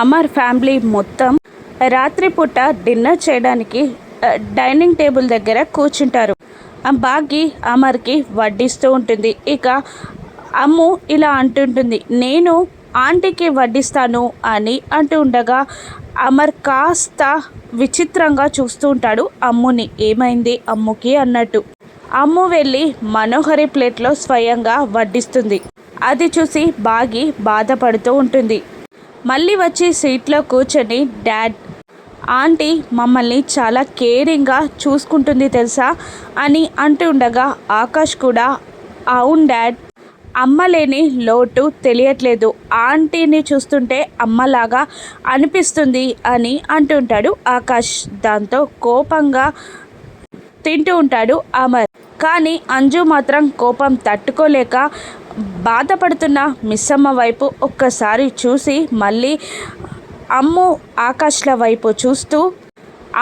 Amar family మొత్తం రాత్రిపూట dinner చేయడానికి డైనింగ్ టేబుల్ దగ్గర కూర్చుంటారు. బాగి అమర్కి వడ్డిస్తూ ఉంటుంది. ఇక అమ్ము ఇలా అంటుంటుంది, నేను ఆంటీకి వడ్డిస్తాను అని అంటూ ఉండగా అమర్ కాస్త విచిత్రంగా చూస్తూ ఉంటాడు అమ్ముని. ఏమైంది అమ్ముకి అన్నట్టు. అమ్ము వెళ్ళి మనోహరి ప్లేట్లో స్వయంగా వడ్డిస్తుంది. అది చూసి బాగి బాధపడుతూ ఉంటుంది. మళ్ళీ వచ్చి సీట్లో కూర్చొని, డాడ్, ఆంటీ మమ్మల్ని చాలా కేరింగ్గా చూసుకుంటుంది తెలుసా అని అంటూ ఉండగా ఆకాష్ కూడా, అవును డాడ్, అమ్మ లేని లోటు తెలియట్లేదు, ఆంటీని చూస్తుంటే అమ్మలాగా అనిపిస్తుంది అని అంటుంటాడు ఆకాష్. దాంతో కోపంగా తింటూ ఉంటాడు అమర్. కానీ అంజు మాత్రం కోపం తట్టుకోలేక బాధపడుతున్న మిస్సమ్మ వైపు ఒక్కసారి చూసి మళ్ళీ అమ్ము ఆకాష్ల వైపు చూస్తూ,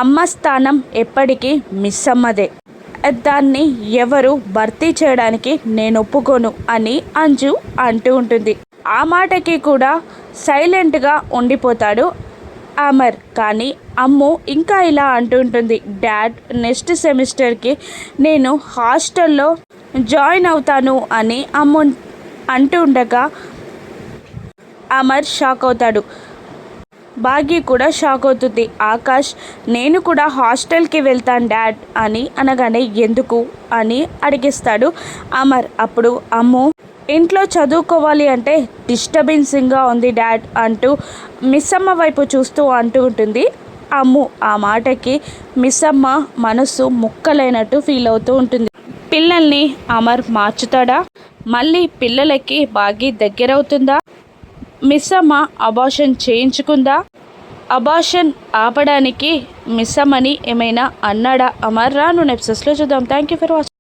అమ్మ స్థానం ఎప్పటికీ మిస్సమ్మదే, దాన్ని ఎవరు భర్తీ చేయడానికి నేను ఒప్పుకోను అని అంజు అంటూ ఉంటుంది. ఆ మాటకి కూడా సైలెంట్గా ఉండిపోతాడు అమర్. కానీ అమ్ము ఇంకా ఇలా అంటుంటుంది, డాడ్, నెక్స్ట్ సెమిస్టర్కి నేను హాస్టల్లో జాయిన్ అవుతాను అని అమ్ము అంటూ ఉండగా అమర్ షాక్ అవుతాడు. భాగ్య కూడా షాక్ అవుతుంది. ఆకాష్, నేను కూడా హాస్టల్కి వెళ్తాను డాడ్ అని అనగానే ఎందుకు అని అడిగిస్తాడు అమర్. అప్పుడు అమ్ము, ఇంట్లో చదువుకోవాలి అంటే డిస్టర్బెన్సింగ్గా ఉంది డాడ్ అంటూ మిస్సమ్మ వైపు చూస్తూ అంటూ ఉంటుంది అమ్ము. ఆ మాటకి మిస్సమ్మ మనసు ముక్కలైనట్టు ఫీల్ అవుతూ ఉంటుంది. పిల్లల్ని అమర్ మార్చుతాడా? మళ్ళీ పిల్లలకి బాగా దగ్గరవుతుందా? మిస్సమ్మ అబార్షన్ చేయించుకుందా? అబార్షన్ ఆపడానికి మిస్సమ్మని ఏమైనా అన్నాడా అమర్? రాను ఎపిసోడ్స్లో చూద్దాం. Thank you for watching.